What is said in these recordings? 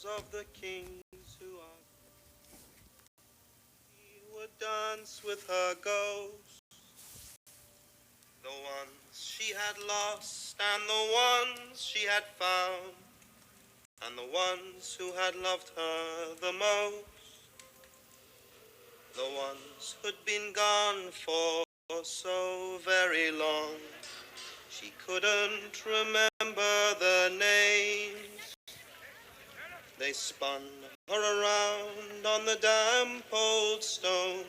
of the kings who are he would dance with her ghosts, the ones she had lost and the ones she had found, and the ones who had loved her the most, the ones who'd been gone for so very long she couldn't remember their names. They spun her around on the damp old stones,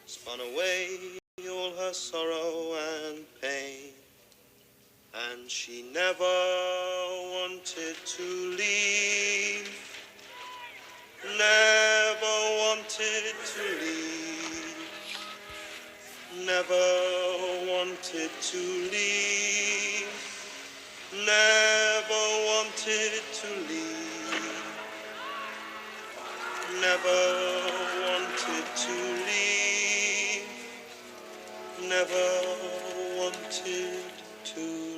spun away all her sorrow and pain, and she never wanted to leave, never wanted to leave, never wanted to leave, never wanted to leave, never wanted to leave, never wanted to leave.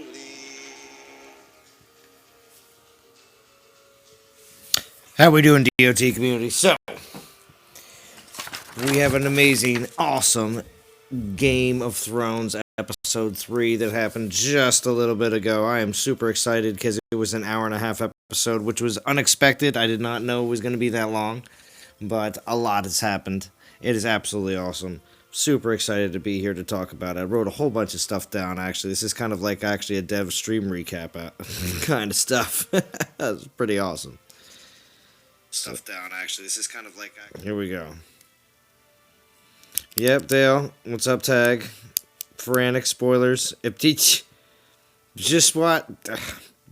How we doing, GoT community? So, we have an amazing, awesome Game of Thrones episode 3 that happened just a little bit ago. I am super excited because it was an hour and a half episode, which was unexpected. I did not know it was going to be that long, but a lot has happened. It is absolutely awesome. Super excited to be here to talk about it. I wrote a whole bunch of stuff down, actually. This is kind of like actually a dev stream recap kind of stuff. That's pretty awesome. Stuff down, actually. This is kind of like... Here we go. Yep, Dale. What's up, Tag? Frantic spoilers. If just what?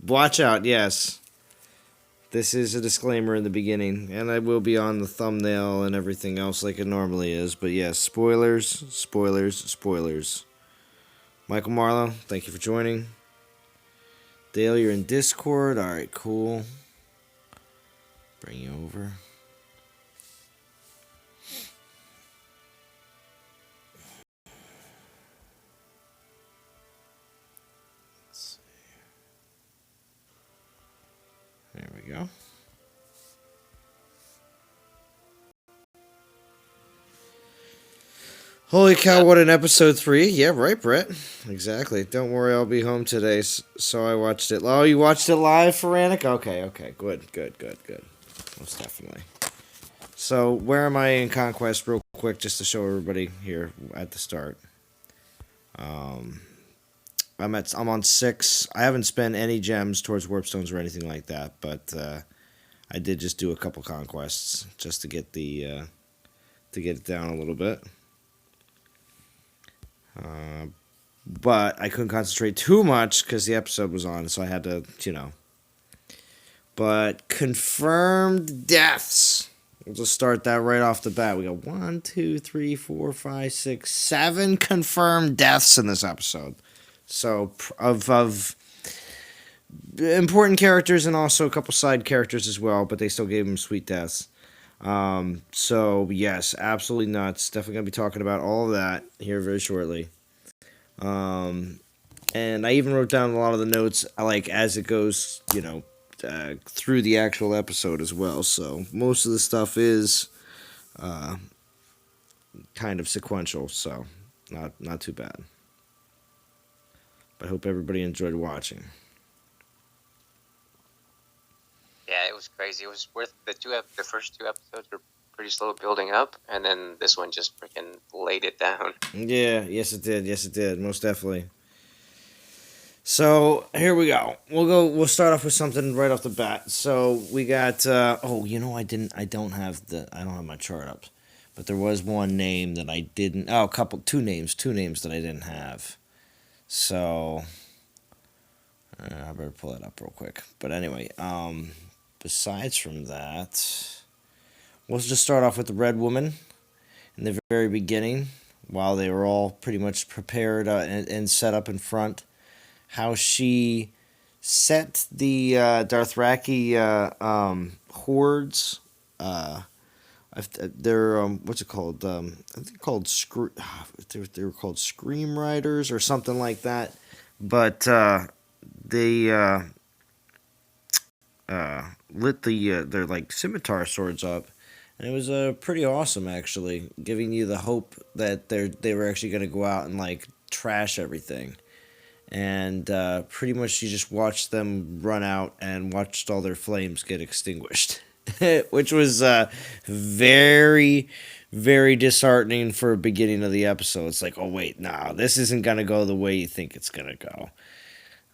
Watch out, yes. This is a disclaimer in the beginning, and I will be on the thumbnail and everything else like it normally is. But yes, spoilers, spoilers, spoilers. Michael Marlowe, thank you for joining. Dale, you're in Discord. Alright, cool. Bring you over. Let's see. There we go. Holy cow, what an episode 3. Yeah, right, Brett. Exactly. Don't worry, I'll be home today, so I watched it. Oh, you watched it live, Feranic? Okay. Good. Most definitely. So, where am I in Conquest, real quick, just to show everybody here at the start. I'm on 6. I haven't spent any gems towards warpstones or anything like that, but I did just do a couple conquests just to get the to get it down a little bit. But I couldn't concentrate too much because the episode was on, so I had to, But confirmed deaths. We'll just start that right off the bat. We got 1, 2, 3, 4, 5, 6, 7 confirmed deaths in this episode. So, of important characters and also a couple side characters as well, but they still gave them sweet deaths. So, yes, absolutely nuts. Definitely going to be talking about all of that here very shortly. And I even wrote down a lot of the notes, like, as it goes, through the actual episode as well. So, most of the stuff is kind of sequential, so not too bad. But I hope everybody enjoyed watching. Yeah, it was crazy. It was worth the first 2 episodes were pretty slow building up, and then this one just freaking laid it down. Yeah, yes it did, most definitely. So here we go. We'll start off with something right off the bat. So we got I don't have my chart up. But there was one name that I didn't two names that I didn't have. So I better pull it up real quick. But anyway, besides from that, we'll just start off with the Red Woman in the very beginning, while they were all pretty much prepared and set up in front. How she set the Dothraki hordes. They're what's it called? I think called they were called Scream Riders or something like that. But they lit their like scimitar swords up, and it was pretty awesome actually, giving you the hope that they were actually going to go out and like trash everything. And pretty much you just watched them run out and watched all their flames get extinguished, which was very, very disheartening for a beginning of the episode. It's like, oh wait, nah, this isn't gonna go the way you think it's gonna go.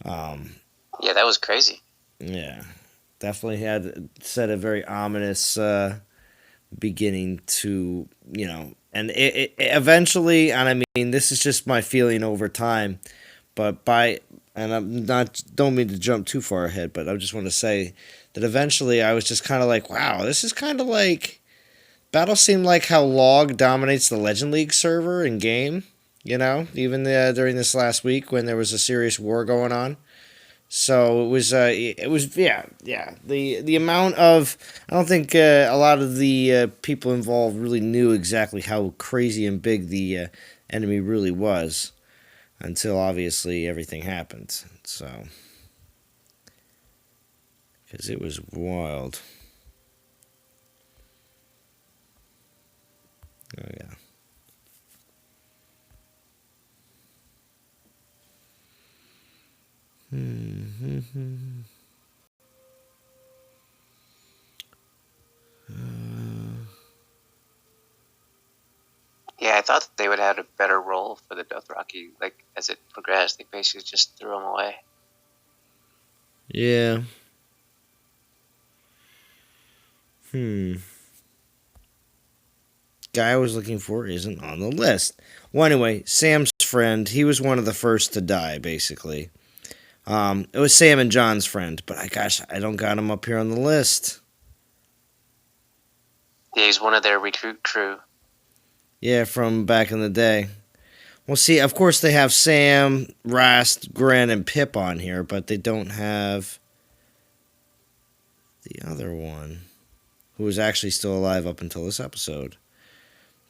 Yeah, that was crazy. Yeah, definitely had set a very ominous beginning to, and it eventually, and I mean, this is just my feeling over time. But and I'm not, don't mean to jump too far ahead, but I just want to say that eventually I was just kind of like, wow, this is kind of like, Battle seemed like how Log dominates the Legend League server in game, even during this last week when there was a serious war going on. So yeah. The amount of, I don't think a lot of the people involved really knew exactly how crazy and big the enemy really was. Until obviously everything happened. So, because it was wild. Oh, yeah. Yeah, I thought they would have had a better role for the Dothraki. Like as it progressed, they basically just threw them away. Yeah. Guy I was looking for isn't on the list. Well, anyway, Sam's friend, he was one of the first to die, basically. It was Sam and John's friend, but I don't got him up here on the list. Yeah, he's one of their recruit crew. Yeah, from back in the day. Well, see, of course they have Sam, Rast, Gren, and Pip on here, but they don't have the other one, who was actually still alive up until this episode.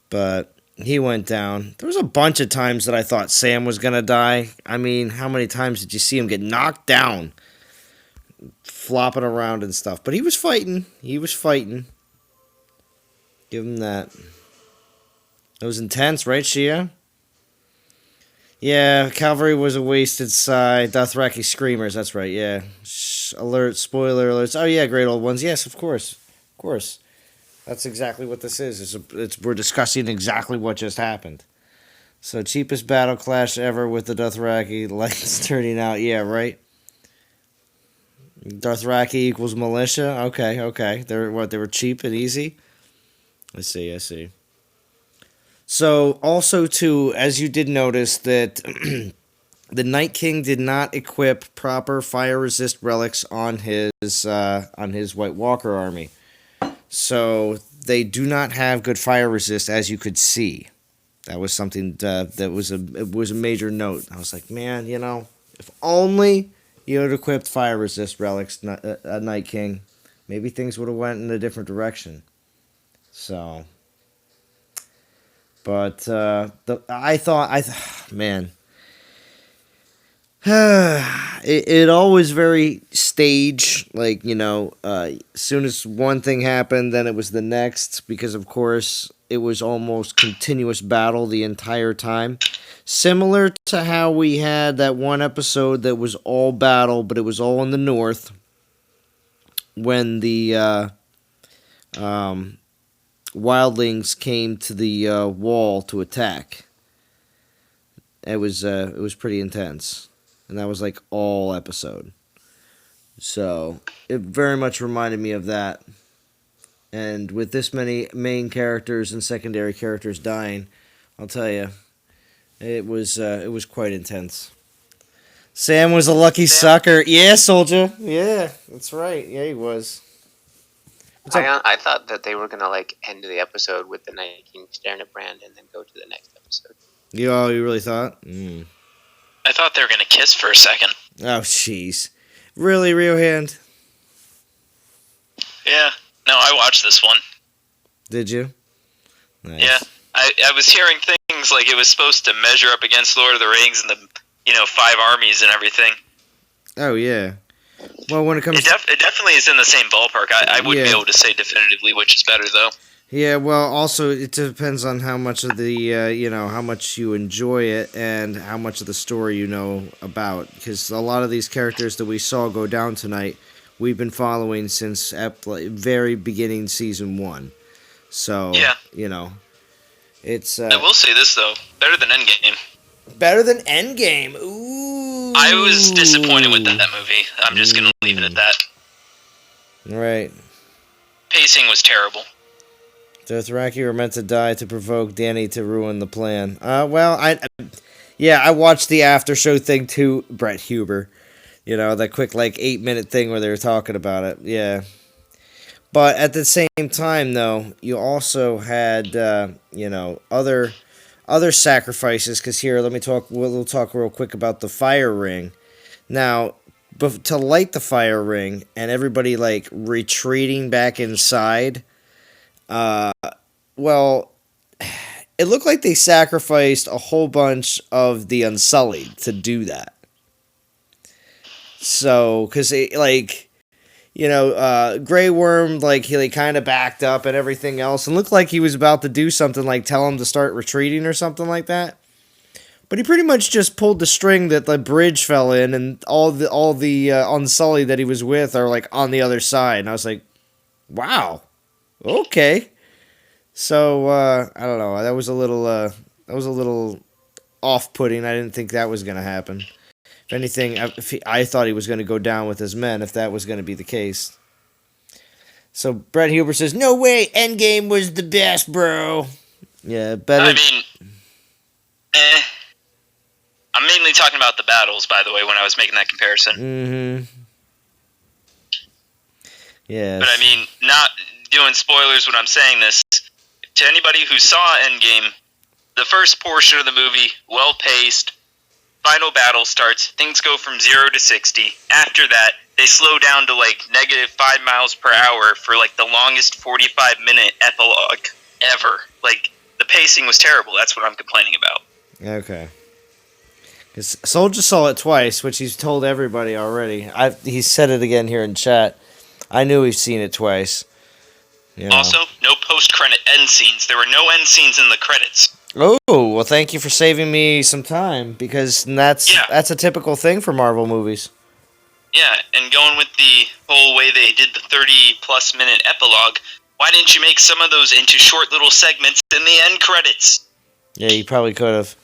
But he went down. There was a bunch of times that I thought Sam was going to die. I mean, how many times did you see him get knocked down, flopping around and stuff? But he was fighting. Give him that. It was intense, right, Shia? Yeah, Cavalry was a wasted side. Dothraki Screamers, that's right, yeah. Alert, spoiler alerts. Oh, yeah, great old ones. Yes, of course. Of course. That's exactly what this is. We're discussing exactly what just happened. So, cheapest battle clash ever with the Dothraki. Lights turning out. Yeah, right? Dothraki equals militia. Okay. They were cheap and easy? I see. So, also, too, as you did notice, that the Night King did not equip proper fire resist relics on his White Walker army. So, they do not have good fire resist, as you could see. That was something that was a major note. I was like, man, if only you had equipped fire resist relics, Night King, maybe things would have went in a different direction. So, but man, it always very stage, like, as soon as one thing happened, then it was the next, because of course it was almost continuous battle the entire time, similar to how we had that one episode that was all battle, but it was all in the north, when the wildlings came to the wall to attack. It was pretty intense. And that was like all episode. So it very much reminded me of that. And with this many main characters and secondary characters dying, I'll tell you, it was quite intense. Sam was a lucky sucker. Yeah, soldier. Yeah, that's right. Yeah, he was. I thought that they were gonna like end the episode with the Night King staring at Bran and then go to the next episode. You really thought? Mm. I thought they were gonna kiss for a second. Oh, jeez. Really, Rio Hand? Yeah. No, I watched this one. Did you? Nice. Yeah. I was hearing things like it was supposed to measure up against Lord of the Rings and the 5 armies and everything. Oh, yeah. Well, when it comes, It definitely is in the same ballpark. I wouldn't be Yeah. able to say definitively which is better, though. yeah. Well, also it depends on how much of the how much you enjoy it and how much of the story you know about. Because a lot of these characters that we saw go down tonight, we've been following since very beginning season 1. So Yeah. it's I will say this though, better than Endgame. better than Endgame. Ooh. I was disappointed with that movie. I'm just gonna leave it at that. Right. Pacing was terrible. The Dothraki were meant to die to provoke Danny to ruin the plan. Well, I watched the after show thing too, Brett Huber. That quick 8-minute thing where they were talking about it. Yeah. But at the same time, though, you also had other sacrifices. Because here, let me talk. We'll talk real quick about the fire ring. Now, to light the fire ring and everybody retreating back inside. Well, it looked like they sacrificed a whole bunch of the Unsullied to do that. So, because Grey Worm, he kind of backed up and everything else, and looked like he was about to do something tell him to start retreating or something like that. But he pretty much just pulled the string that the bridge fell in, and all the Unsullied that he was with are on the other side. And I was like, wow, okay. So I don't know. That was a little off-putting. I didn't think that was going to happen. If anything, I thought he was going to go down with his men if that was going to be the case. So Brett Huber says, "No way, Endgame was the best, bro." Yeah, better. I mean, I'm mainly talking about the battles, by the way, when I was making that comparison. Mm-hmm. Yeah. But I mean, not doing spoilers when I'm saying this. To anybody who saw Endgame, the first portion of the movie, well-paced, final battle starts, things go from 0 to 60. After that, they slow down to negative 5 miles per hour for the longest 45-minute epilogue ever. The pacing was terrible. That's what I'm complaining about. Okay. Because Soldier saw it twice, which he's told everybody already. He said it again here in chat. I knew he's seen it twice. Also, no post-credit end scenes. There were no end scenes in the credits. Oh, well, thank you for saving me some time, because that's a typical thing for Marvel movies. Yeah, and going with the whole way they did the 30-plus minute epilogue, why didn't you make some of those into short little segments in the end credits? Yeah, you probably could have.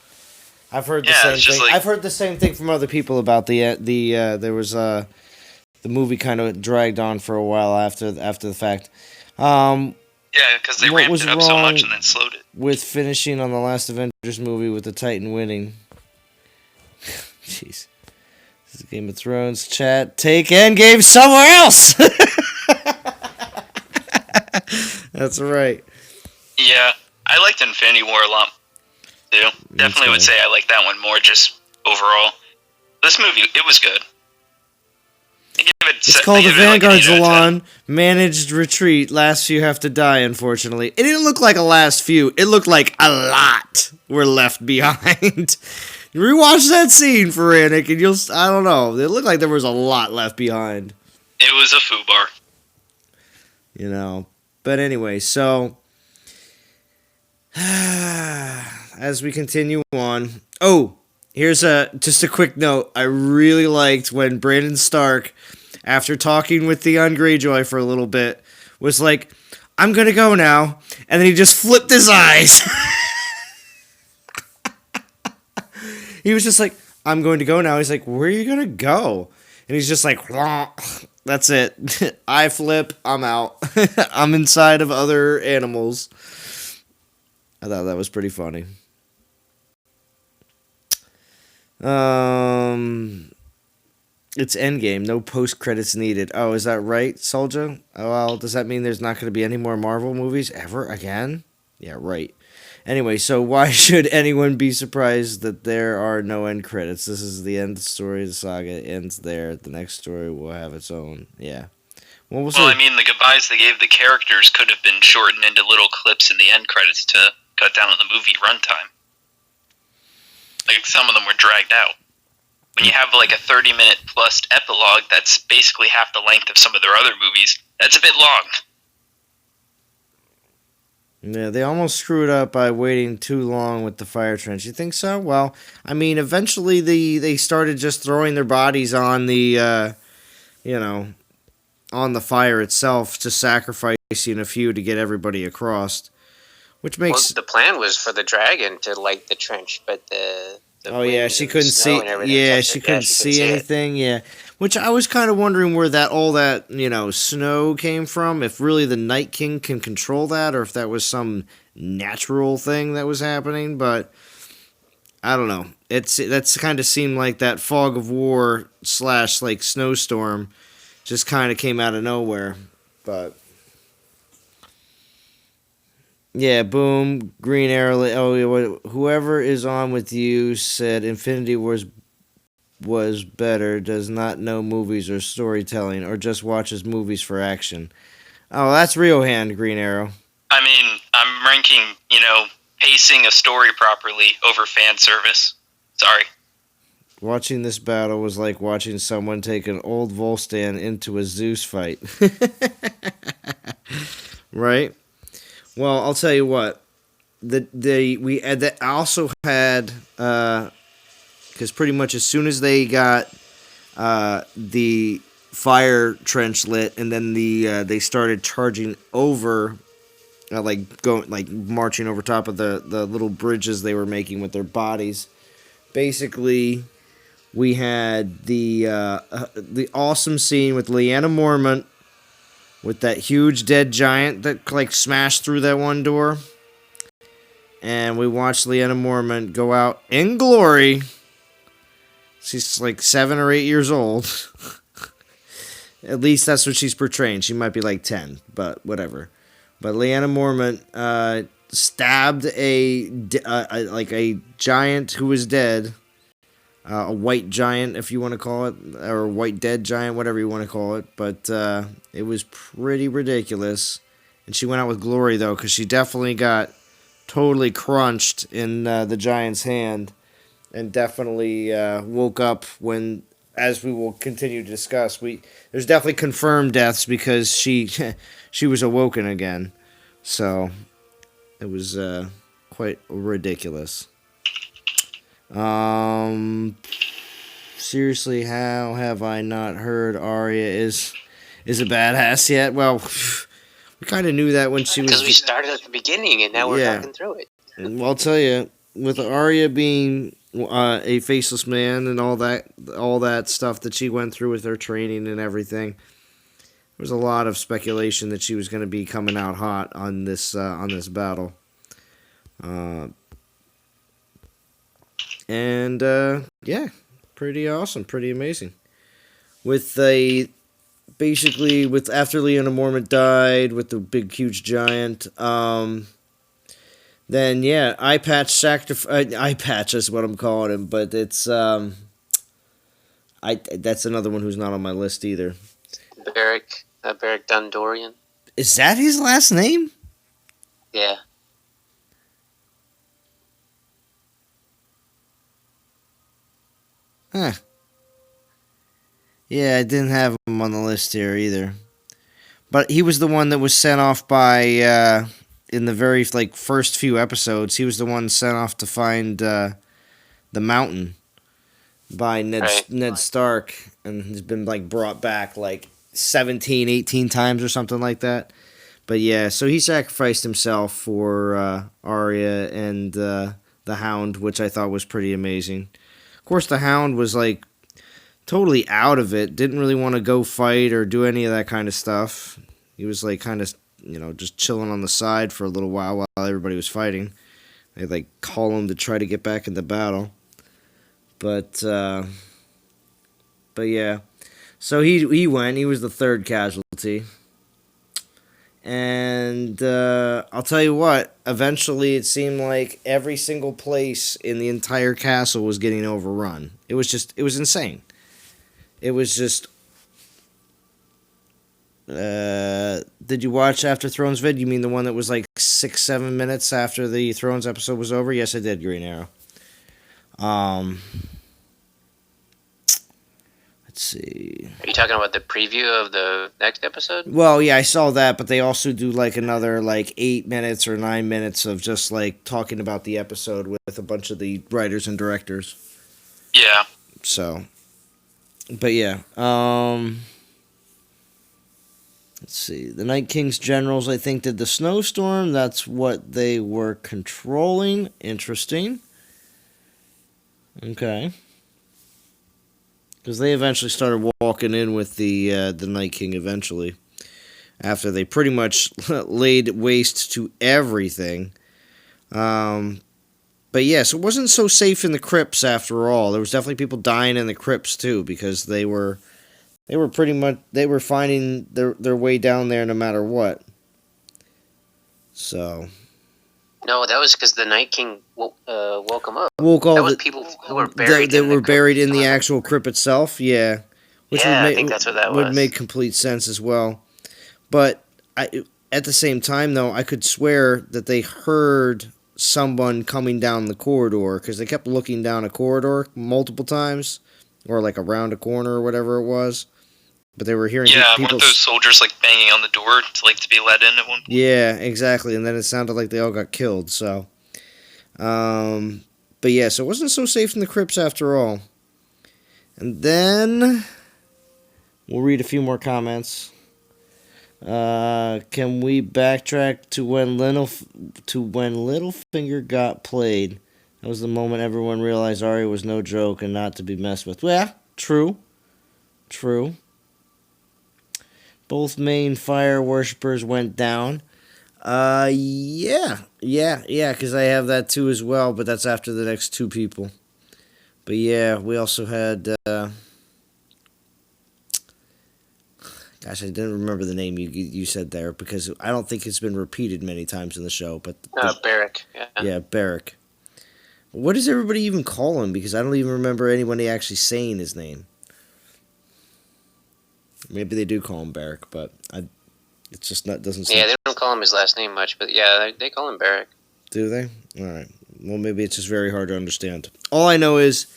I've heard the same thing. I've heard the same thing from other people about there was the movie kind of dragged on for a while after the fact. Yeah, because they ramped it up so much and then slowed it. With finishing on the last Avengers movie with the Titan winning. Jeez. This is Game of Thrones chat. Take Endgame somewhere else! That's right. Yeah, I liked Infinity War a lot, too. Definitely would say I like that one more, just overall. This movie, it was good. It's called The Vanguard Zalon. Managed retreat. Last few have to die, unfortunately. It didn't look like a last few. It looked like a lot were left behind. Rewatch that scene, Faranik, and I don't know. It looked like there was a lot left behind. It was a foobar. But anyway, so as we continue on. Oh, here's just a quick note. I really liked when Brandon Stark, after talking with Theon Greyjoy for a little bit, was like, "I'm gonna go now," and then he just flipped his eyes. He was just like, "I'm going to go now." He's like, "Where are you gonna go?" And he's just like, "Wah. That's it. I flip. I'm out. I'm inside of other animals." I thought that was pretty funny. It's Endgame. No post credits needed. Oh, is that right, Soldier? Oh, well, does that mean there's not going to be any more Marvel movies ever again? Yeah, right. Anyway, so why should anyone be surprised that there are no end credits? This is the end of the story. The saga ends there. The next story will have its own. Yeah. Well, I mean, the goodbyes they gave the characters could have been shortened into little clips in the end credits to cut down on the movie runtime. Some of them were dragged out. when you have like a 30-minute plus epilogue that's basically half the length of some of their other movies, that's a bit long. Yeah, they almost screwed up by waiting too long with the fire trench. You think so? Well, I mean, eventually they started just throwing their bodies on the, on the fire itself, just sacrificing a few to get everybody across, which makes. Well, the plan was for the dragon to light the trench, but the Oh yeah, she couldn't see. Yeah, she couldn't see anything. Yeah, which I was kind of wondering where all that snow came from. If really the Night King can control that, or if that was some natural thing that was happening. But I don't know. That's kind of seemed like that fog of war / like snowstorm just kind of came out of nowhere. But yeah, boom, Green Arrow. Oh, whoever is on with you said Infinity Wars was better, does not know movies or storytelling, or just watches movies for action. Oh, that's real hand, Green Arrow. I mean, I'm ranking, pacing a story properly over fan service. Sorry. Watching this battle was like watching someone take an old Volstan into a Zeus fight. Right? Well, I'll tell you what. We also had because pretty much as soon as they got the fire trench lit, and then they started charging over, marching over top of the little bridges they were making with their bodies. Basically, we had the awesome scene with Lyanna Mormont with that huge dead giant that smashed through that one door. And we watched Lyanna Mormont go out in glory. She's like 7 or 8 years old. At least that's what she's portraying. She might be like 10, but whatever. But Lyanna Mormont stabbed a giant who was dead. A white giant, if you want to call it, or a white dead giant, whatever you want to call it. But it was pretty ridiculous. And she went out with glory, though, because she definitely got totally crunched in the giant's hand, and definitely woke up when, as we will continue to discuss, there's definitely confirmed deaths because she was awoken again. So it was quite ridiculous. Seriously, how have I not heard Arya is a badass yet? Well, we kind of knew that when she was. Because we started at the beginning, and now we're talking through it. Well, I'll tell you, with Arya being a faceless man and all that stuff that she went through with her training and everything, there was a lot of speculation that she was going to be coming out hot on this battle. Yeah, pretty awesome, pretty amazing. After Lyanna Mormont died with the big huge giant, then yeah, eye patch is what I'm calling him, but it's that's another one who's not on my list either. Beric Dondarrion. Is that his last name? Yeah. Huh. Yeah, I didn't have him on the list here either. But he was the one that was sent off by, in the very first few episodes, he was the one sent off to find the mountain by Ned Stark, and has been brought back 17, 18 times or something like that. But yeah, so he sacrificed himself for Arya and the Hound, which I thought was pretty amazing. Of course, the Hound was totally out of it, didn't really want to go fight or do any of that kind of stuff. He was just chilling on the side for a little while everybody was fighting. They'd call him to try to get back into battle. But yeah. So he went, he was the third casualty. And I'll tell you what, eventually it seemed like every single place in the entire castle was getting overrun. It was insane. It was just... did you watch After Thrones vid? You mean the one that was 6-7 minutes after the Thrones episode was over? Yes, I did, Green Arrow. Let's see. Are you talking about the preview of the next episode? Well, yeah, I saw that, but they also do like another like 8 minutes or 9 minutes of just like talking about the episode with a bunch of the writers and directors. Yeah. So, but yeah, let's see. The Night King's generals, I think, did the snowstorm. That's what they were controlling. Interesting. Okay. Because they eventually started walking in with the Night King eventually. After they pretty much laid waste to everything. But yes, it wasn't so safe in the crypts after all. There was definitely people dying in the crypts too, because they were finding their way down there no matter what. So No, that was because the Night King woke them up. Woke all that was the, people who were buried. They were buried in the crypt. actual crypt itself. Yeah, which Yeah, would I think that's what that would was. make complete sense as well. But at the same time, though, I could swear that they heard someone coming down the corridor because they kept looking down a corridor multiple times, or like around a corner or whatever it was. But they were hearing people. Weren't those soldiers like banging on the door to be let in at one point? Yeah, exactly. And then it sounded like they all got killed. So, but yeah, so it wasn't so safe in the crypts after all. And then we'll read a few more comments. Can we backtrack to when Littlefinger got played? That was the moment everyone realized Arya was no joke and not to be messed with. Yeah, true. Both main fire worshippers went down. Yeah, because I have that too as well, but that's after the next two people. But yeah, we also had, gosh, I didn't remember the name you said there, because I don't think it's been repeated many times in the show, but... Barrack, yeah. Yeah, Barrack. What does everybody even call him? Because I don't even remember anyone actually saying his name. Maybe they do call him Barrack, but it's just not doesn't. Yeah, they don't call him his last name much, but yeah, they call him Barrack. Do they? All right. Well, maybe it's just very hard to understand. All I know is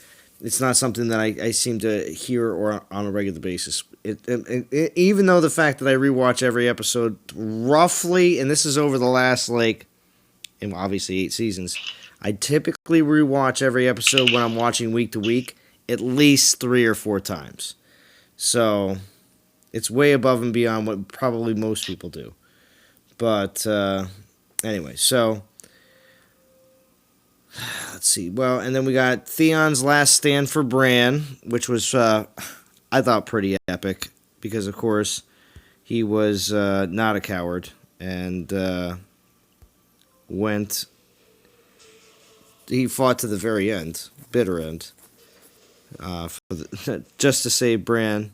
it's not something that I seem to hear or on a regular basis. Even though the fact that I rewatch every episode roughly, and this is over the last and obviously 8 seasons, I typically rewatch every episode when I'm watching week to week at least 3 or 4 times. So it's way above and beyond what probably most people do. But anyway, so let's see. Well, and then we got Theon's last stand for Bran, which was, I thought, pretty epic. Because, of course, he was not a coward. And he fought to the very end, bitter end, just to save Bran.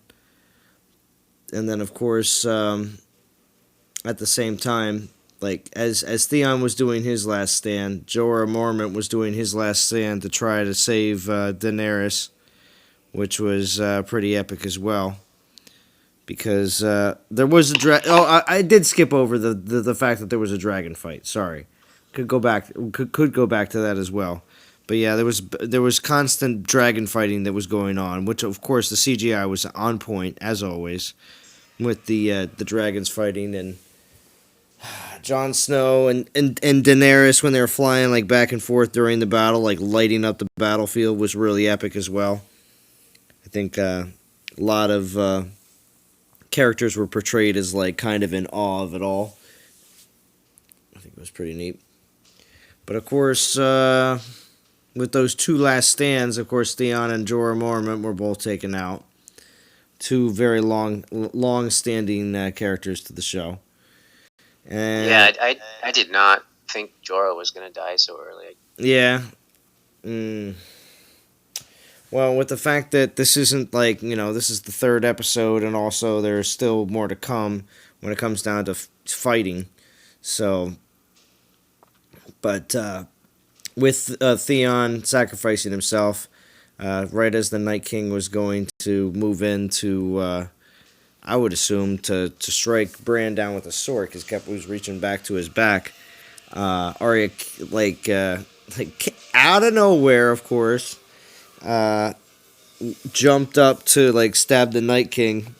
And then, of course, at the same time, as Theon was doing his last stand, Jorah Mormont was doing his last stand to try to save Daenerys, which was pretty epic as well. Because there was a I did skip over the fact that there was a dragon fight. Sorry, could go back to that as well. But yeah, there was constant dragon fighting that was going on, which of course the CGI was on point as always, with the dragons fighting and Jon Snow and Daenerys when they were flying back and forth during the battle, lighting up the battlefield was really epic as well. I think a lot of characters were portrayed as kind of in awe of it all. I think it was pretty neat. But of course, with those 2 last stands, of course, Theon and Jorah Mormont were both taken out. 2 very long-standing characters to the show. And yeah, I did not think Jorah was going to die so early. Yeah. Well, with the fact that this isn't this is the 3rd episode, and also there's still more to come when it comes down to fighting. So, but with Theon sacrificing himself, right as the Night King was going to move in to, I would assume, to strike Bran down with a sword, because Kepa was reaching back to his back. Arya, out of nowhere, of course, jumped up to like stab the Night King,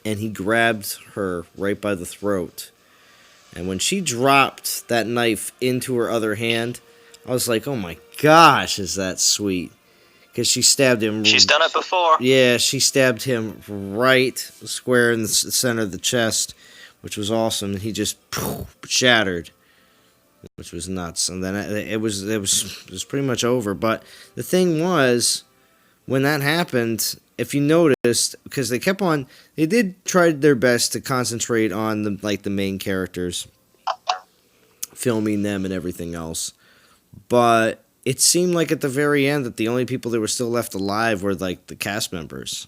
and he grabbed her right by the throat. And when she dropped that knife into her other hand, I was like, "Oh my gosh, is that sweet?" Because she stabbed him. She's done it before. Yeah, she stabbed him right square in the center of the chest, which was awesome. And he just shattered, which was nuts. And then it was pretty much over. But the thing was, when that happened, if you noticed, because they did try their best to concentrate on the main characters, filming them and everything else, but it seemed like at the very end that the only people that were still left alive were like the cast members.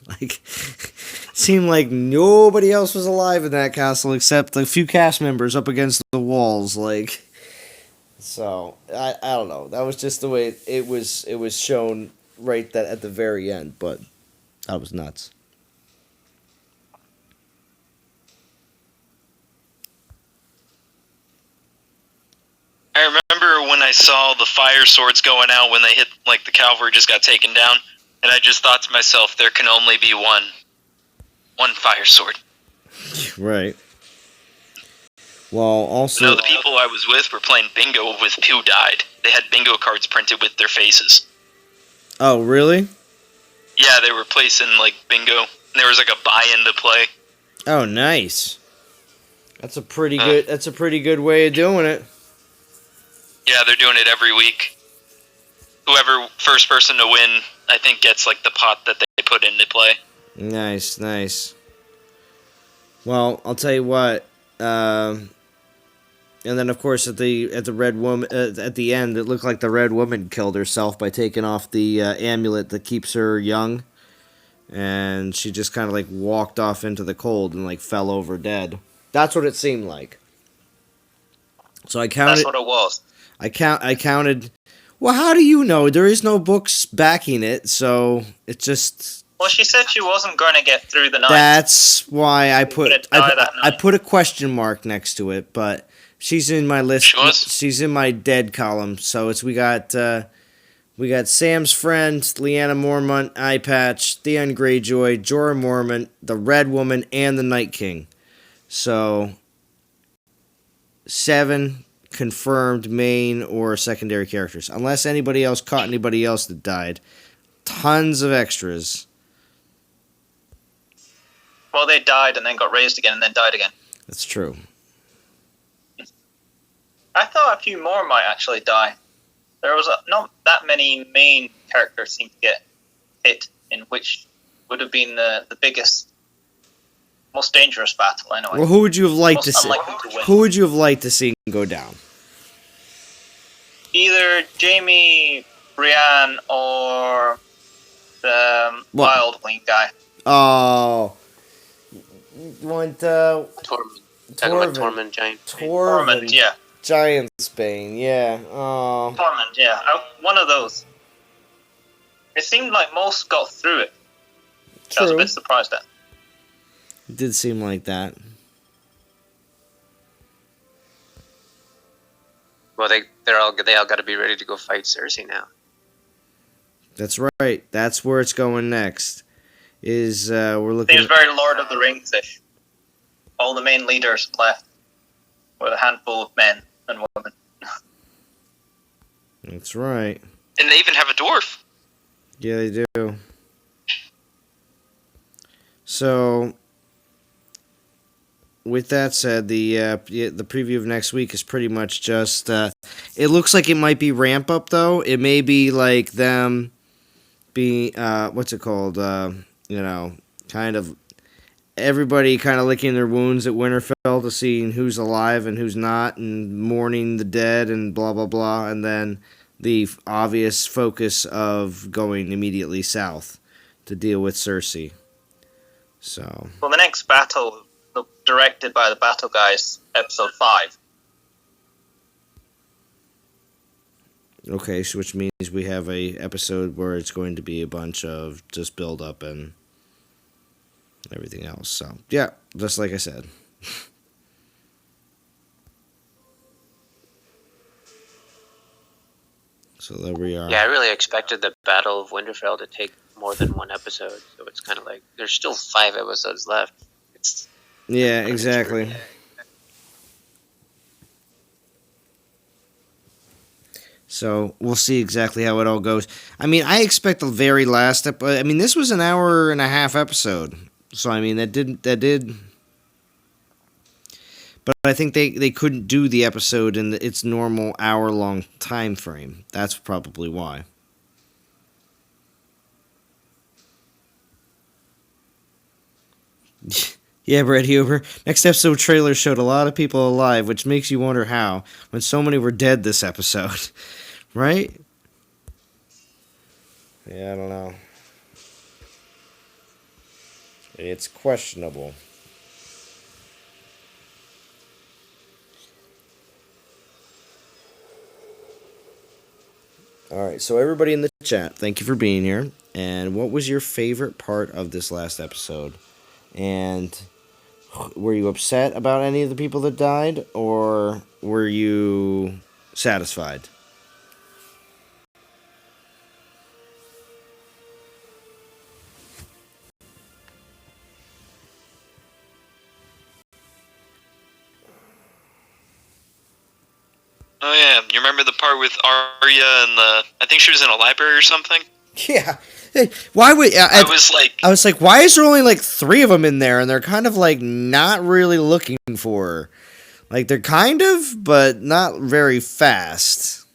Like, seemed like nobody else was alive in that castle except a few cast members up against the walls. Like, so I don't know. That was just the way it was shown right that at the very end, but that was nuts. I remember when I saw the fire swords going out when they hit, like, the cavalry just got taken down, and I just thought to myself, there can only be one fire sword. Right. Well, also... No, the people I was with were playing bingo with who died. They had bingo cards printed with their faces. Oh, really? Yeah, they were placing, like, bingo. And there was, like, a buy-in to play. Oh, nice. That's a pretty good way of doing it. Yeah, they're doing it every week. Whoever first person to win, I think, gets, like, the pot that they put into play. Nice, nice. Well, I'll tell you what. And then, of course, at the red woman at the end, it looked like the red woman killed herself by taking off the amulet that keeps her young, and she just kind of like walked off into the cold and like fell over dead. That's what it seemed like. So I counted. That's what it was. I counted. Well, how do you know? There is no books backing it, so it just. Well, she said she wasn't going to get through the night. That's why I put I night. put a question mark next to it, but she's in my list. She was? She's in my dead column. So it's we got Sam's friend, Lyanna Mormont, Eye Patch, Theon Greyjoy, Jorah Mormont, the Red Woman, and the Night King. So 7 confirmed main or secondary characters, unless anybody else caught anybody else that died. Tons of extras. Well, they died and then got raised again and then died again. That's true. I thought a few more might actually die. There was not that many main characters seem to get hit, in which would have been the biggest, most dangerous battle anyway. Well, who would you have liked to Most see? unlikely to win. Who would you have liked to see go down? Either Jamie, Brienne, or the Wild Wing guy. Oh, you want Tormund. Talking about Tormund Giant. Tormund, yeah. Giantsbane, yeah. Oh, Tormund, yeah. One of those. It seemed like most got through it. I was a true. bit surprised at. It did seem like that. Well, they all got to be ready to go fight Cersei now. That's right. That's where it's going next. We're looking. Seems very Lord of the Rings-ish. All the main leaders left with a handful of men and women. That's right. And they even have a dwarf. Yeah, they do. So, with that said, the preview of next week is pretty much just. It looks like it might be ramp up though. It may be like them being what's it called? Kind of everybody kind of licking their wounds at Winterfell to see who's alive and who's not, and mourning the dead and blah blah blah, and then the obvious focus of going immediately south to deal with Cersei. So. Well, the next battle, directed by the Battle Guys, episode 5. Okay, so which means we have a episode where it's going to be a bunch of just build up and everything else. So yeah, just like I said. So So there we are. Yeah, I really expected the Battle of Winterfell to take more than one episode, so it's kind of like there's still 5 episodes left. It's Yeah, exactly. So we'll see exactly how it all goes. I mean, I expect the very last I mean, this was an hour and a half episode. So I mean, that did. But I think they couldn't do the episode in its normal hour-long time frame. That's probably why. Yeah, Brett Huber. Next episode trailer showed a lot of people alive, which makes you wonder how, when so many were dead this episode. Right? Yeah, I don't know. It's questionable. All right, so everybody in the chat, thank you for being here. And what was your favorite part of this last episode? And were you upset about any of the people that died, or were you satisfied? Oh yeah, you remember the part with Arya and I think she was in a library or something? Yeah. Hey, why would I was like, why is there only like 3 of them in there, and they're kind of like not really looking for her? Like they're kind of, but not very fast.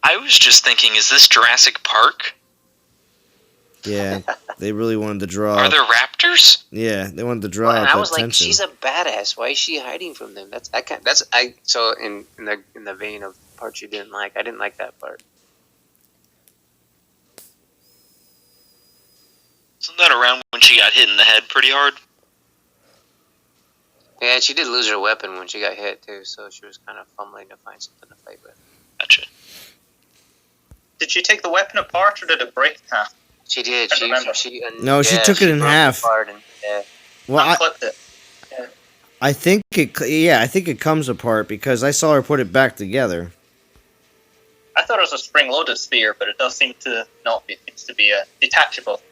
I was just thinking, is this Jurassic Park? Yeah, they really wanted to draw. Are there raptors? Yeah, they wanted to draw and out I was that like, tension. she's a badass. Why is she hiding from them? So in the vein of parts you didn't like, I didn't like that part. Isn't that around when she got hit in the head pretty hard? Yeah, she did lose her weapon when she got hit too, so she was kind of fumbling to find something to fight with. Gotcha. Did she take the weapon apart or did it break in half? She did. I remember. She took it in broke half. apart and, yeah. Well, Unclipped it. Yeah. I think it comes apart because I saw her put it back together. I thought it was a spring-loaded spear, but it does seem to not be. It seems to be a detachable.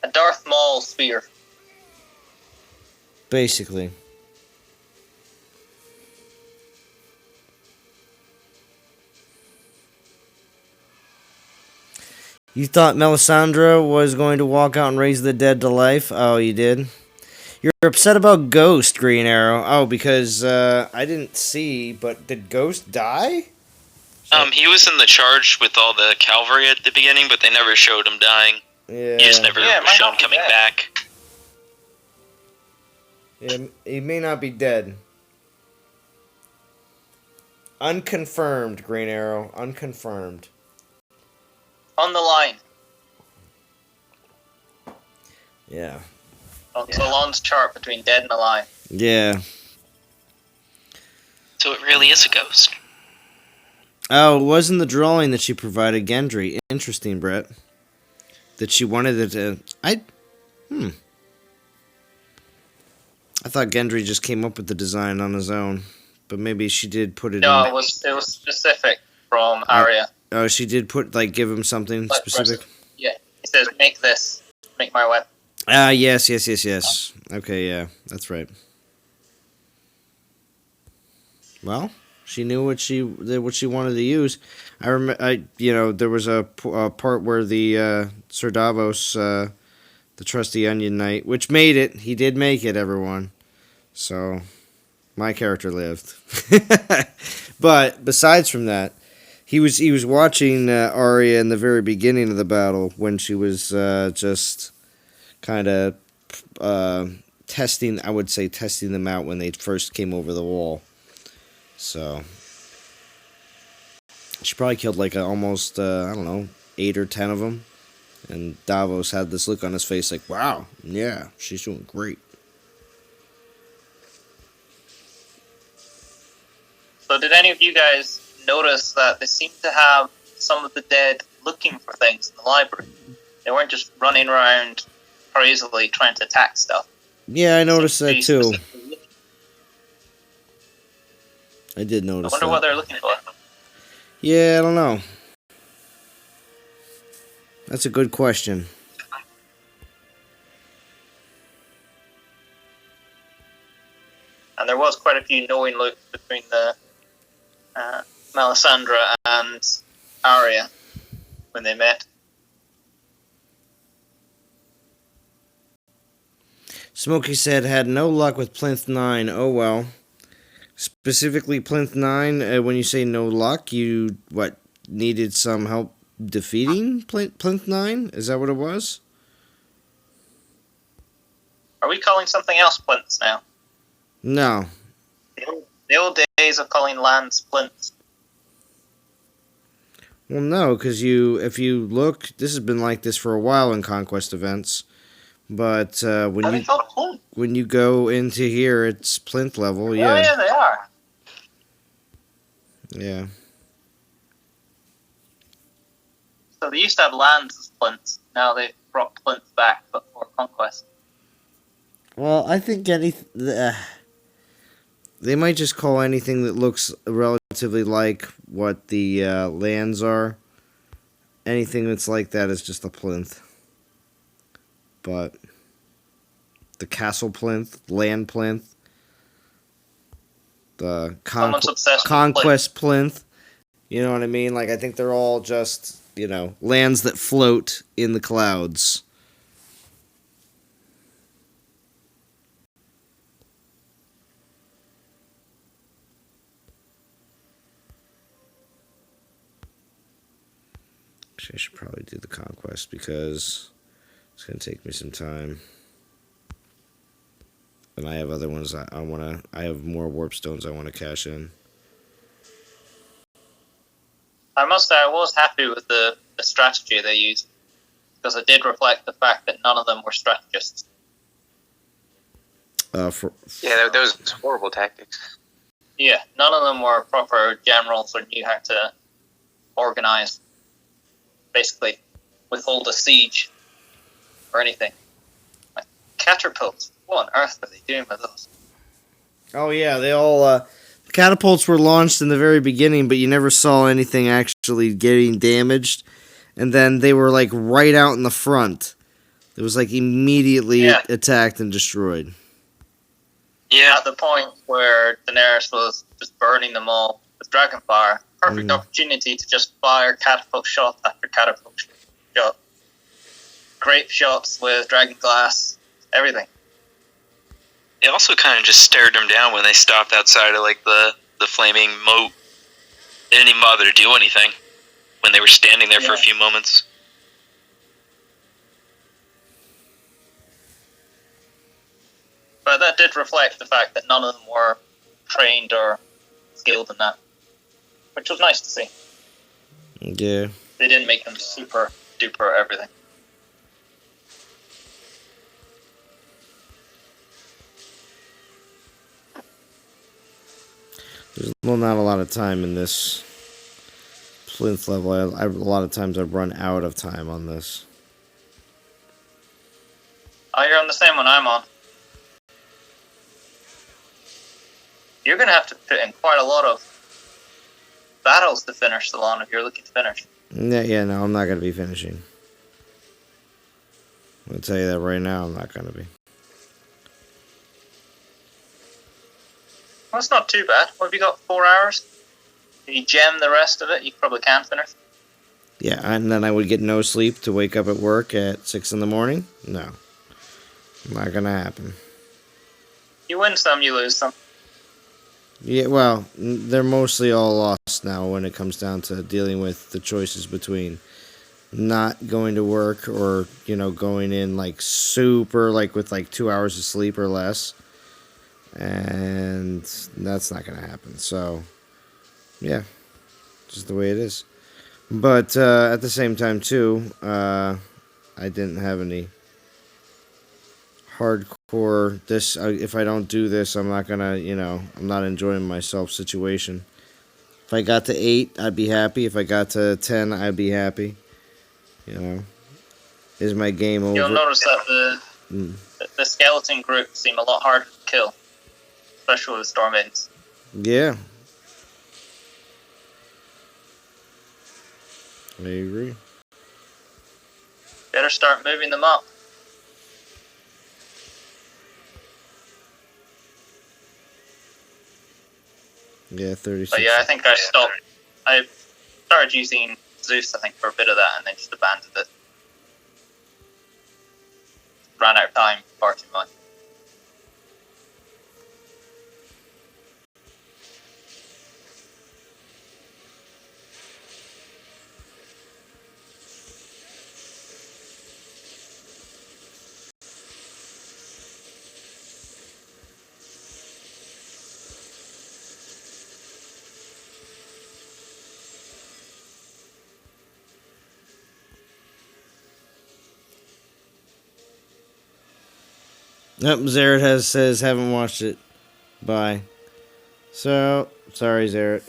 A Darth Maul spear. Basically. You thought Melisandre was going to walk out and raise the dead to life? Oh, you did? You're upset about Ghost, Green Arrow. Oh, because I didn't see, but did Ghost die? He was in the charge with all the cavalry at the beginning, but they never showed him dying. Yeah. He just never was shown coming back. Yeah, he may not be dead. Unconfirmed, Green Arrow. Unconfirmed. On the line. Yeah. On Salon's chart between dead and alive. Yeah. So it really is a ghost. Oh, it wasn't the drawing that she provided Gendry. Interesting, Brett. That she wanted it to... I thought Gendry just came up with the design on his own. But maybe she did put it in... No, it was specific from Arya. Oh, she did give him something specific? Yeah. He says, make this. Make my weapon. Yes. Okay, yeah. That's right. Well... She knew what she wanted to use. I remember, there was a part where the Sir Davos, the trusty Onion Knight, which made it. He did make it, everyone. So, my character lived. But besides from that, he was watching Arya in the very beginning of the battle when she was just kind of testing them out when they first came over the wall. So, she probably killed almost, 8 or 10 of them. And Davos had this look on his face like, wow, yeah, she's doing great. So did any of you guys notice that they seem to have some of the dead looking for things in the library? They weren't just running around crazily trying to attack stuff. Yeah, I noticed that too. Specifically I did notice I wonder that. what they're looking for. Yeah, I don't know. That's a good question. And there was quite a few knowing looks between the Melisandre and Arya when they met. Smokey said, had no luck with Plinth 9. Oh, well. Specifically, Plinth 9, when you say no luck, you, needed some help defeating Plinth 9? Is that what it was? Are we calling something else plinths now? No. The old days of calling lands plinths. Well, no, because if you look, this has been like this for a while in Conquest events. But when you go into here, it's Plinth level, yeah. Oh, yeah, they are. Yeah. So they used to have lands as plinths. Now they brought plinths back, but for Conquest. Well, I think they might just call anything that looks relatively like what the lands are. Anything that's like that is just a plinth. But the castle plinth, land plinth, the conquest plinth, you know what I mean? Like, I think they're all just, lands that float in the clouds. Actually, I should probably do the conquest because it's going to take me some time. And I have other ones I have more warp stones I want to cash in. I must say I was happy with the strategy they used, because it did reflect the fact that none of them were strategists. Those horrible tactics. Yeah, none of them were proper generals or knew how to organize, basically withhold a siege or anything. Like catapults, what on earth are they doing with those? Oh yeah, they all catapults were launched in the very beginning, but you never saw anything actually getting damaged. And then they were like right out in the front. It was like immediately attacked and destroyed. Yeah. At the point where Daenerys was just burning them all with dragonfire, perfect opportunity to just fire catapult shot after catapult shot. Great shots with dragon glass, everything. It also kind of just stared them down when they stopped outside of like the flaming moat. They didn't even bother to do anything when they were standing there for a few moments. But that did reflect the fact that none of them were trained or skilled in that, which was nice to see. Yeah. They didn't make them super duper everything. There's not a lot of time in this plinth level. A lot of times I've run out of time on this. Oh, you're on the same one I'm on. You're going to have to put in quite a lot of battles to finish, Salon, if you're looking to finish. Yeah, no, I'm not going to be finishing. I'll tell you that right now, I'm not going to be. Well, it's not too bad. What have you got, 4 hours? If you gem the rest of it, you probably can finish. Yeah, and then I would get no sleep to wake up at work at 6 in the morning? No. Not going to happen. You win some, you lose some. Yeah, well, they're mostly all lost now when it comes down to dealing with the choices between not going to work or, going in like super, like with like 2 hours of sleep or less. And that's not going to happen. So, yeah, just the way it is. But at the same time, too, I didn't have any hardcore if I don't do this, I'm not gonna, I'm not enjoying myself situation. If I got to 8, I'd be happy. If I got to 10, I'd be happy. Is my game over? You'll notice that the skeleton group seem a lot harder to kill, especially with the Storm Maidens. Yeah. I agree. Better start moving them up. Yeah, 36. But yeah, I think I stopped. I started using Zeus, I think, for a bit of that, and then just abandoned it. Ran out of time far too much. Yep, Zaret says haven't watched it. Bye. So, sorry, Zaret.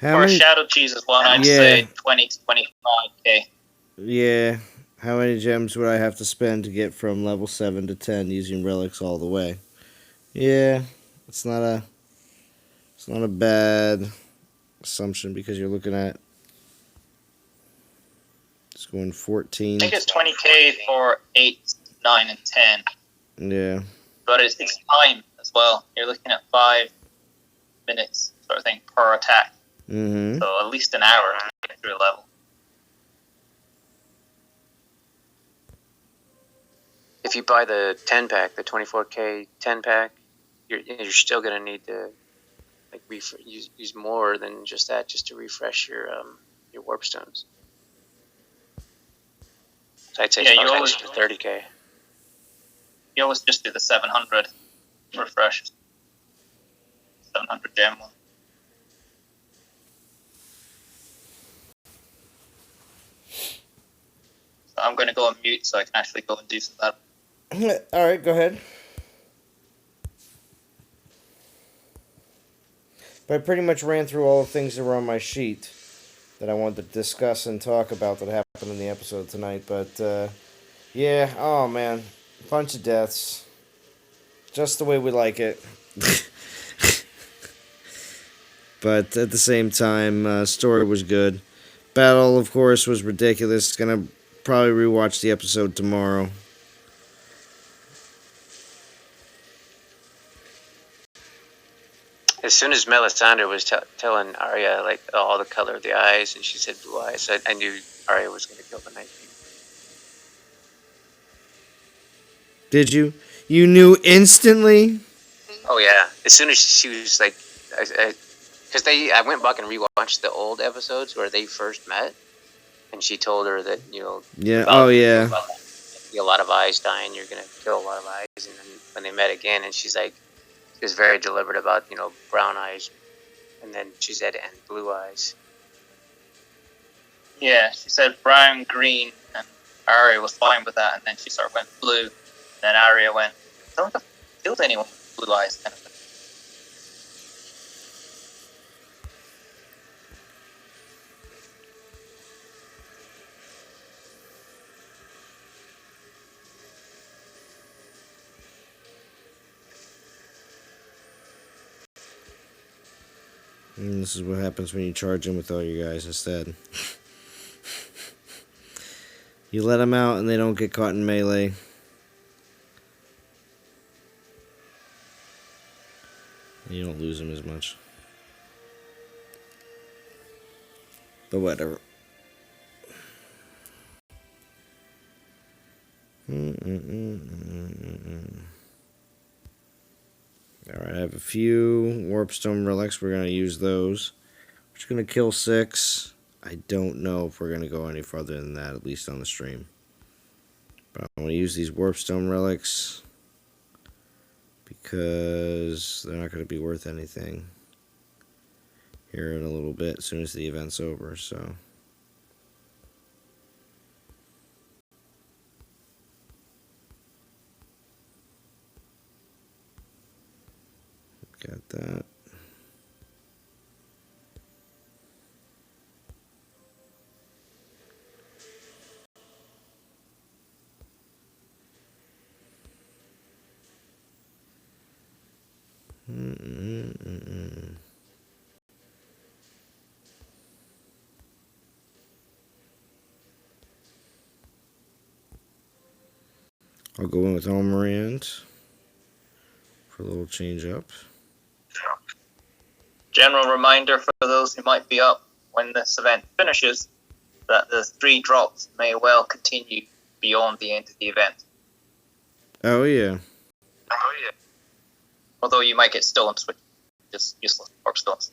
How For a many? Shadow Jesus one, I'd Yeah. say 20 to 25k. Yeah. How many gems would I have to spend to get from level 7 to 10 using relics all the way? Yeah, it's not a bad assumption because you're looking at it's going 14. I think it's 20k for 8, 9, and 10. Yeah. But it's time as well. You're looking at 5 minutes sort of thing per attack. Mm-hmm. So at least an hour to get through a level. If you buy the 10 pack, the 24k 10 pack, you're still gonna need to like use more than just that just to refresh your warp stones. So I'd say Yeah, you always 30k. You always just do the 700 refresh. 700 gem one. So I'm going to go on mute so I can actually go and do some of that. All right, go ahead. But I pretty much ran through all the things that were on my sheet that I wanted to discuss and talk about that happened in the episode tonight. But yeah, oh man, bunch of deaths, just the way we like it. But at the same time, story was good. Battle, of course, was ridiculous. Gonna probably rewatch the episode tomorrow. As soon as Melisandre was telling Arya like all the color of the eyes, and she said blue eyes, I knew Arya was going to kill the Night King. Did you? You knew instantly? Oh yeah! As soon as she was like, because I went back and rewatched the old episodes where they first met, and she told her that Yeah. Oh yeah. A lot of eyes dying, you're gonna kill a lot of eyes, and then when they met again, and she's like, she was very deliberate about brown eyes, and then she said and blue eyes. Yeah, she said brown, green, and Arya was fine with that, and then she sort of went blue. Then Arya went, I don't think I've killed anyone with blue eyes. Kind of thing. And this is what happens when you charge in with all your guys instead. You let them out and they don't get caught in melee. You don't lose them as much. But whatever. Alright, I have a few Warpstone relics. We're going to use those. We're just going to kill 6. I don't know if we're going to go any further than that, at least on the stream. But I'm going to use these Warpstone relics because they're not going to be worth anything here in a little bit as soon as the event's over, so... Got that. Mm-mm-mm-mm. I'll go in with Almorand for a little change up. General reminder for those who might be up when this event finishes that the 3 drops may well continue beyond the end of the event. Oh yeah. Although you might get stones, which is just useless orb stones.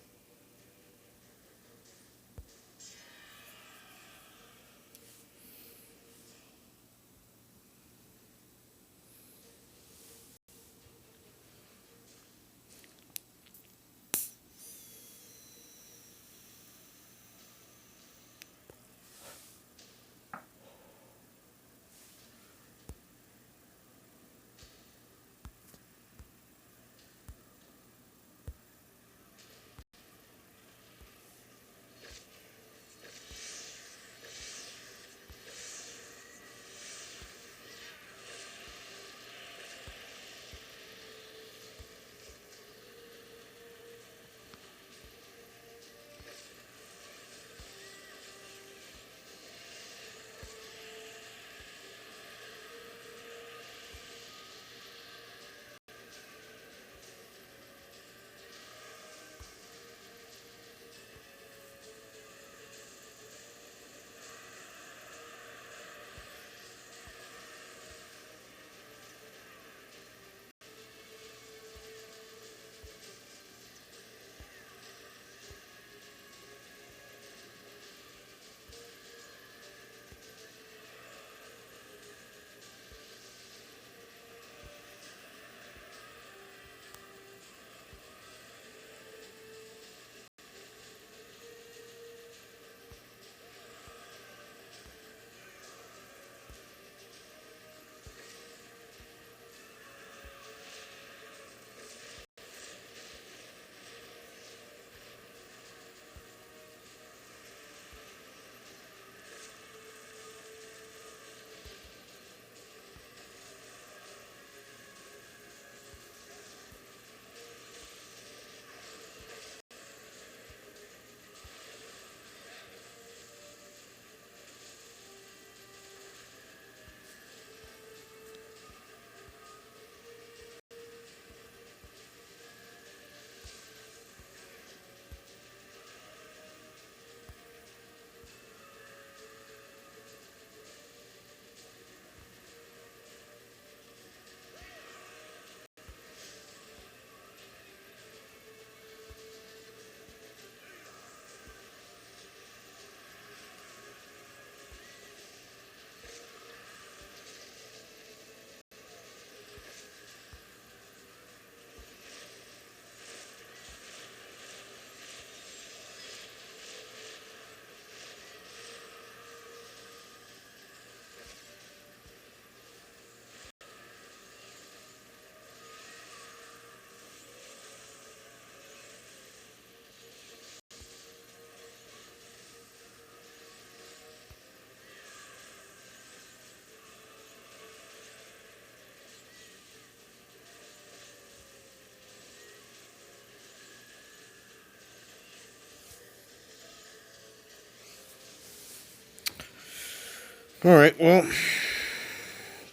All right. Well,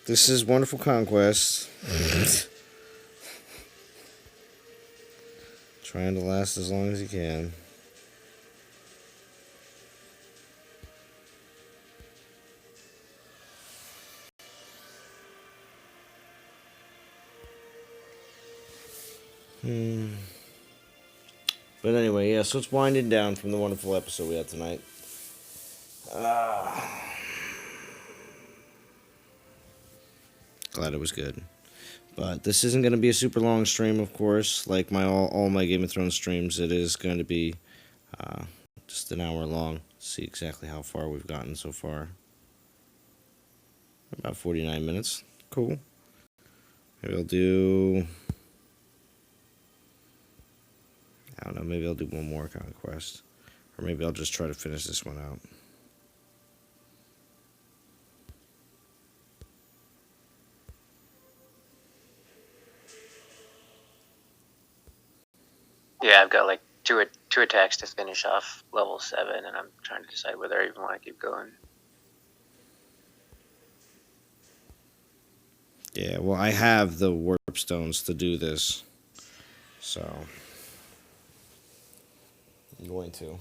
this is Wonderful Conquest. Trying to last as long as you can. But anyway, yeah, so it's winding down from the wonderful episode we had tonight. Glad it was good. But this isn't going to be a super long stream, of course. Like my all my Game of Thrones streams, it is going to be just an hour long. See exactly how far we've gotten so far. About 49 minutes. Cool. Maybe I'll do don't know. Maybe I'll do one more conquest, or maybe I'll just try to finish this one out. Yeah, I've got like two attacks to finish off level 7, and I'm trying to decide whether I even want to keep going. Yeah, well, I have the warp stones to do this, so I'm going to.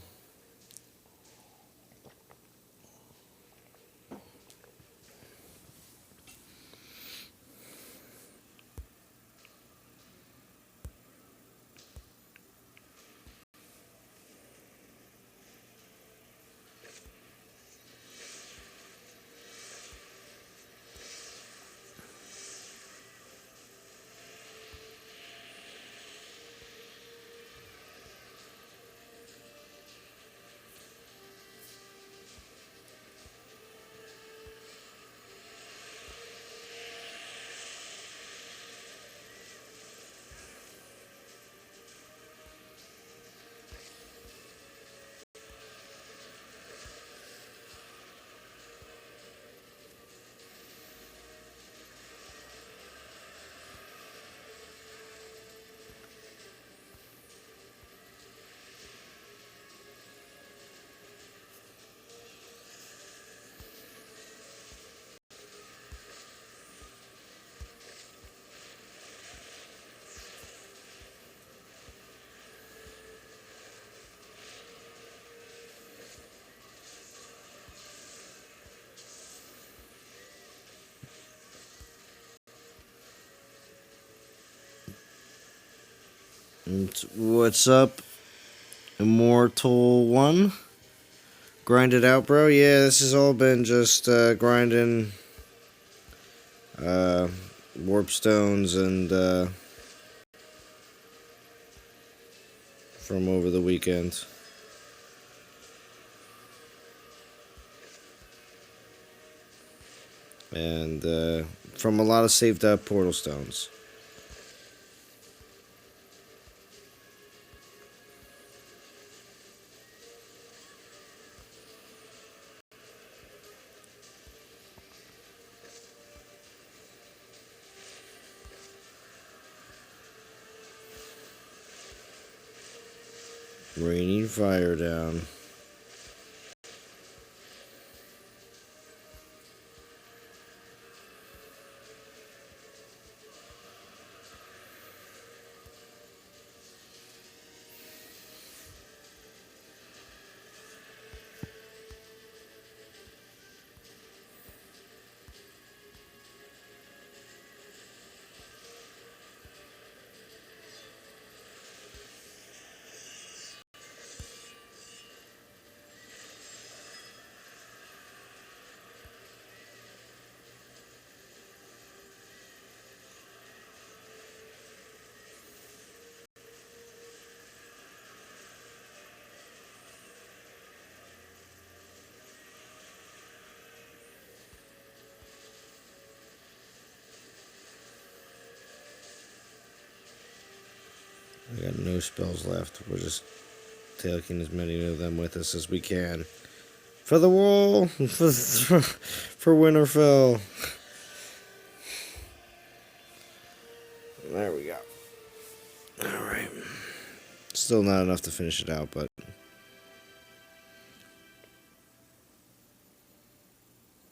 What's up, Immortal One? Grind it out, bro. Yeah, this has all been just grinding uh, warp stones and from over the weekend. And from a lot of saved up portal stones. Raining fire down. I got no spells left. We're just taking as many of them with us as we can. For the wall! For Winterfell. There we go. Alright. Still not enough to finish it out, but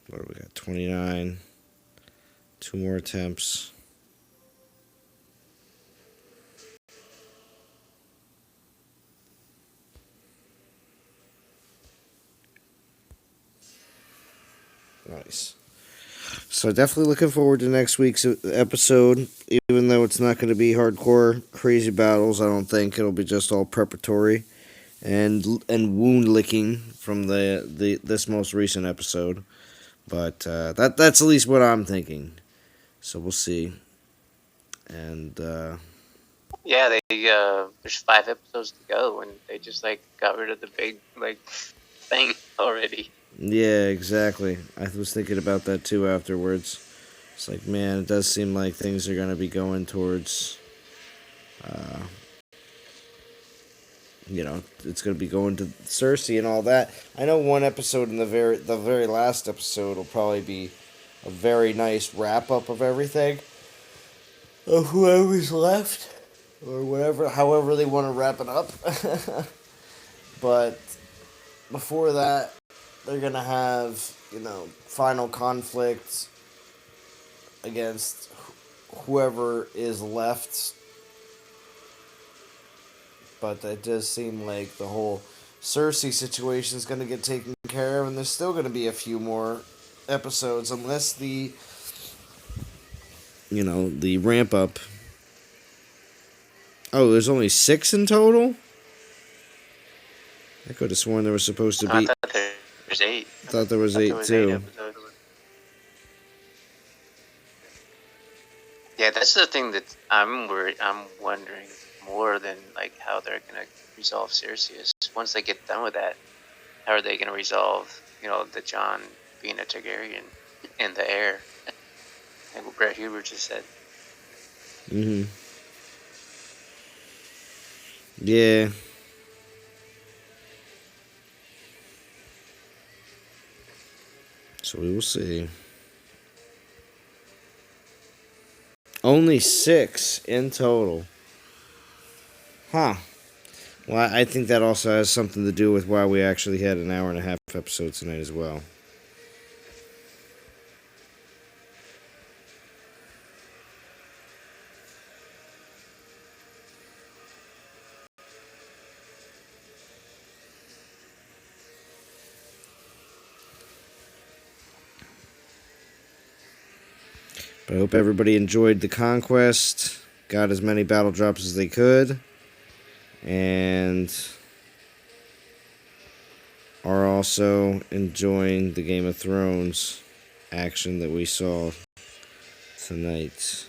what do we got? 29. 2 more attempts. Nice. So definitely looking forward to next week's episode. Even though it's not going to be hardcore crazy battles, I don't think it'll be just all preparatory and wound licking from the this most recent episode. But that's at least what I'm thinking. So we'll see. And Yeah, there's 5 episodes to go, and they just like got rid of the big like thing already. yeah, exactly. I was thinking about that too afterwards. It's like, man, it does seem like things are going to be going towards it's going to be going to Cersei and all that. I know one episode in the very last episode will probably be a very nice wrap up of everything of whoever's left or whatever, however they want to wrap it up. But before that, they're gonna have final conflict against whoever is left. But that does seem like the whole Cersei situation is gonna get taken care of, and there's still gonna be a few more episodes unless the ramp up. Oh, there's only 6 in total? I could have sworn there was supposed to be. I thought there was 8. I thought there was 8 8 too. episodes. Yeah, that's the thing that I'm wondering more than like how they're gonna resolve Cersei is once they get done with that, how are they gonna resolve the Jon being a Targaryen in the heir, like what Brett Hubert just said. Mhm. Yeah. So we will see. Only 6 in total. Huh. Well, I think that also has something to do with why we actually had an hour and a half episode tonight as well. But I hope everybody enjoyed the conquest, got as many battle drops as they could, and are also enjoying the Game of Thrones action that we saw tonight.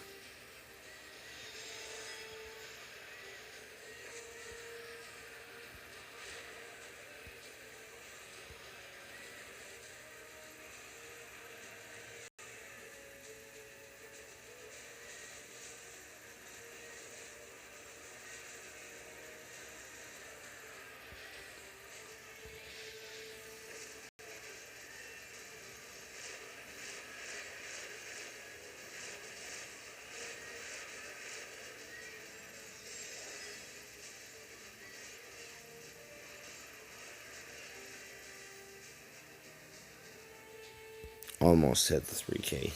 Almost hit the 3K.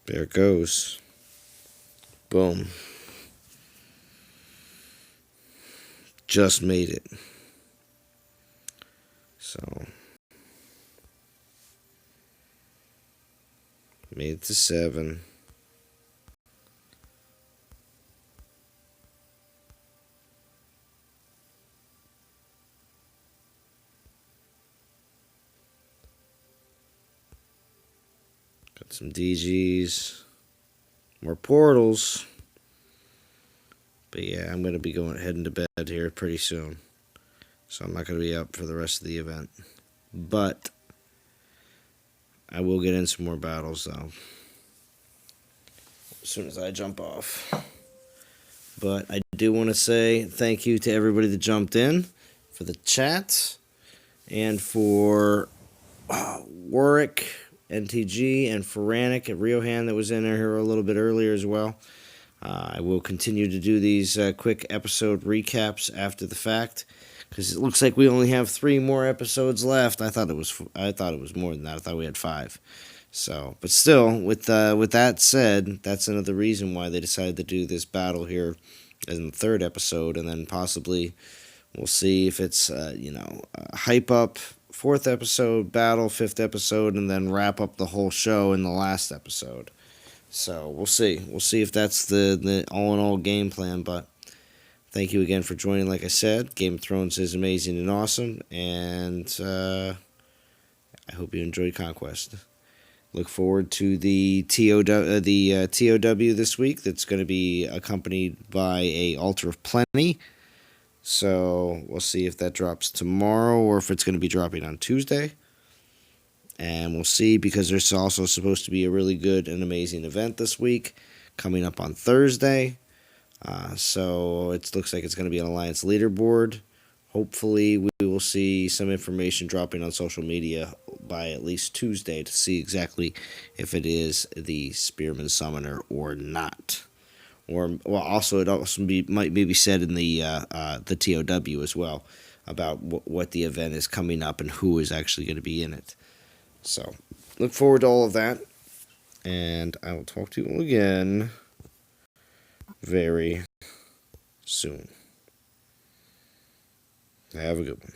There it goes. Boom. Just made it. So, made it to 7. Got some DGs. More portals. But yeah, I'm going to be heading to bed here pretty soon. So I'm not going to be up for the rest of the event. But I will get in some more battles though, as soon as I jump off. But I do want to say thank you to everybody that jumped in for the chat and for Warwick, NTG, and Ferranic and Riohan that was in here a little bit earlier as well. I will continue to do these quick episode recaps after the fact because it looks like we only have 3 more episodes left. I thought it was more than that. I thought we had 5. So, but still, with that said, that's another reason why they decided to do this battle here in the 3rd episode, and then possibly we'll see if it's hype up 4th episode, battle 5th episode, and then wrap up the whole show in the last episode. So we'll see. We'll see if that's the all-in-all game plan. But thank you again for joining. Like I said, Game of Thrones is amazing and awesome, and I hope you enjoyed Conquest. Look forward to the TOW this week. That's going to be accompanied by a Altar of Plenty. So we'll see if that drops tomorrow or if it's going to be dropping on Tuesday. And we'll see, because there's also supposed to be a really good and amazing event this week coming up on Thursday. So it looks like it's going to be an Alliance leaderboard. Hopefully, we will see some information dropping on social media by at least Tuesday to see exactly if it is the Spearman Summoner or not. Or, well, also it also might maybe said in the TOW as well about what the event is coming up and who is actually going to be in it. So, look forward to all of that, and I will talk to you all again very soon. Have a good one.